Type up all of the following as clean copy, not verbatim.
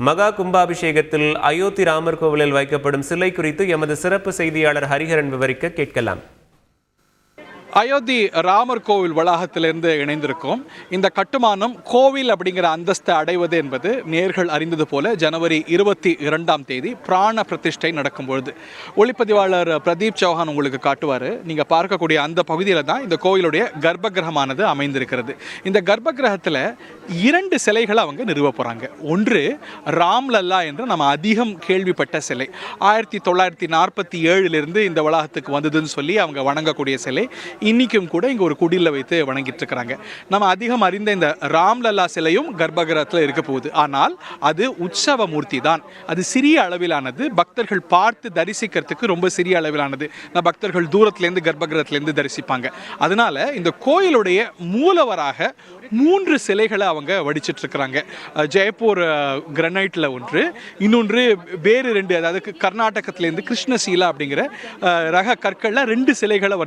மகா கும்பாபிஷேகத்தில் அயோத்தி ராமர் கோவிலில் வைக்கப்படும் சிலை குறித்து எமது சிறப்பு செய்தியாளர் ஹரிஹரன் விவரிக்க கேட்கலாம். அயோத்தி ராமர் கோவில் வளாகத்திலிருந்து இணைந்திருக்கும். இந்த கட்டுமானம் கோவில் அப்படிங்கிற அந்தஸ்தை அடைவது என்பது நேர்கள் அறிந்தது போல ஜனவரி 22 பிராண பிரதிஷ்டை நடக்கும் பொழுது ஒளிப்பதிவாளர் பிரதீப் சௌஹான் உங்களுக்கு காட்டுவார். நீங்கள் பார்க்கக்கூடிய அந்த பகுதியில் தான் இந்த கோவிலுடைய கர்ப்பகிரகமானது அமைந்திருக்கிறது. இந்த கர்ப்பகிரகத்தில் 2 சிலைகளை அவங்க நிறுவ போகிறாங்க. ஒன்று ராம்லல்லா என்று நம்ம அதிகம் கேள்விப்பட்ட சிலை, 1947 இந்த வளாகத்துக்கு வந்ததுன்னு சொல்லி அவங்க வணங்கக்கூடிய சிலை இன்னைக்கும் கூட இங்கே ஒரு குடியில் வைத்து வணங்கிட்டு இருக்கிறாங்க. நம்ம அதிகம் அறிந்த இந்த ராம்லல்லா சிலையும் கர்ப்பகிரகத்தில் இருக்க போகுது. ஆனால் அது உற்சவ மூர்த்தி தான். அது சிறிய அளவிலானது, பக்தர்கள் பார்த்து தரிசிக்கிறதுக்கு ரொம்ப சிறிய அளவிலானது. பக்தர்கள் தூரத்திலேருந்து கர்ப்பகிரகத்திலேருந்து தரிசிப்பாங்க. அதனால இந்த கோயிலுடைய மூலவராக 3 சிலைகளை அவங்க வடிச்சிட்டு இருக்கிறாங்க. ஜெயப்பூர் கிரனைட்டில் ஒன்று, இன்னொன்று வேறு 2, அதாவது கர்நாடகத்திலேருந்து கிருஷ்ணசீலா அப்படிங்கிற ரக கற்களில் 2 சிலைகளை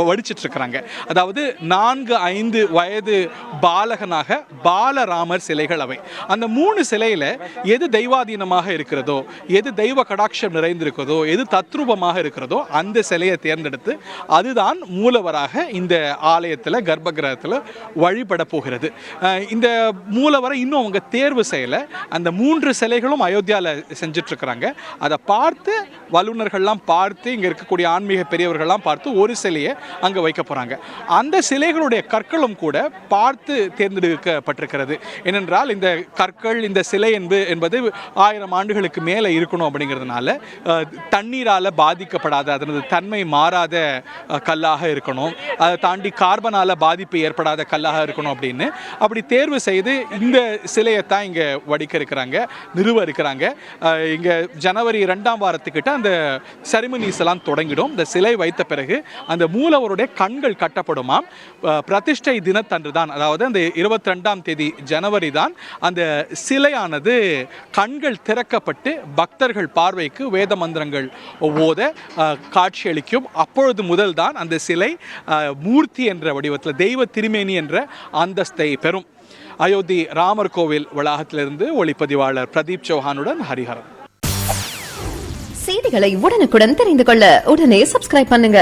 வடிச்சிட்டு இருக்கிறாங்க. அதாவது 4-5 வயது பாலகனாக பாலராமர் சிலைகள் அவை. அந்த 3 சிலையில எது தெய்வாதீனமாக இருக்கிறதோ, எது தெய்வ கடாட்சம் நிறைந்திருக்கிறதோ, எது தத்ரூபமாக இருக்கிறதோ அந்த சிலையை தேர்ந்தெடுத்து அதுதான் மூலவராக இந்த ஆலயத்தில் கர்ப்பகிரகத்தில் வழிபட போகிறது. இந்த மூலவரை இன்னும் அவங்க தேர்வு செய்யலை. அந்த 3 சிலைகளும் அயோத்தியாவில் செஞ்சுட்டு இருக்கிறாங்க. அதை பார்த்து வல்லுநர்கள்லாம் பார்த்து, இங்கே இருக்கக்கூடிய ஆன்மீக பெரியவர்கள்லாம் பார்த்து ஒரு சிலையை அங்கே வைக்க போகிறாங்க. அந்த சிலைகளுடைய கற்களும் கூட பார்த்து தேர்ந்தெடுக்கப்பட்டிருக்கிறது. ஏனென்றால் இந்த கற்கள், இந்த சிலை என்பது 1000 ஆண்டுகளுக்கு மேலே இருக்கணும் அப்படிங்கிறதுனால தண்ணீரால் பாதிக்கப்படாத, அதனது தன்மை மாறாத கல்லாக இருக்கணும், அதை தாண்டி கார்பனால் பாதிப்பு ஏற்படாத கல்லாக இருக்கணும் அப்படின்னு அப்படி தேர்வு செய்து இந்த சிலையை தான் இங்கே வடிக்க இருக்கிறாங்க, நிறுவ இருக்கிறாங்க. இங்கே ஜனவரி 2ஆம் வாரத்துக்கிட்ட அந்த செரிமனிஸ் எல்லாம் தொடங்கிடும். இந்த சிலை வைத்த பிறகு அந்த மூலவருடைய கண்கள் கட்டப்படுமாம். பிரதிஷ்டை தினத்தன்று தான், அதாவது அந்த 22 ஜனவரி தான் அந்த சிலையானது கண்கள் திறக்கப்பட்டு பக்தர்கள் பார்வைக்கு வேத மந்திரங்கள் ஓத காட்சியளிக்கும். அப்பொழுது முதல் தான் அந்த சிலை மூர்த்தி என்ற வடிவத்தில், தெய்வ திருமேனி என்ற அந்தஸ்தை பெறும். அயோத்தி ராமர் கோவில் வளாகத்திலிருந்து ஒளிப்பதிவாளர் பிரதீப் சௌஹானுடன் ஹரிஹரன். செய்திகளை உடனுக்குடன் தெரிந்து கொள்ள உடனே சப்ஸ்கிரைப் பண்ணுங்க.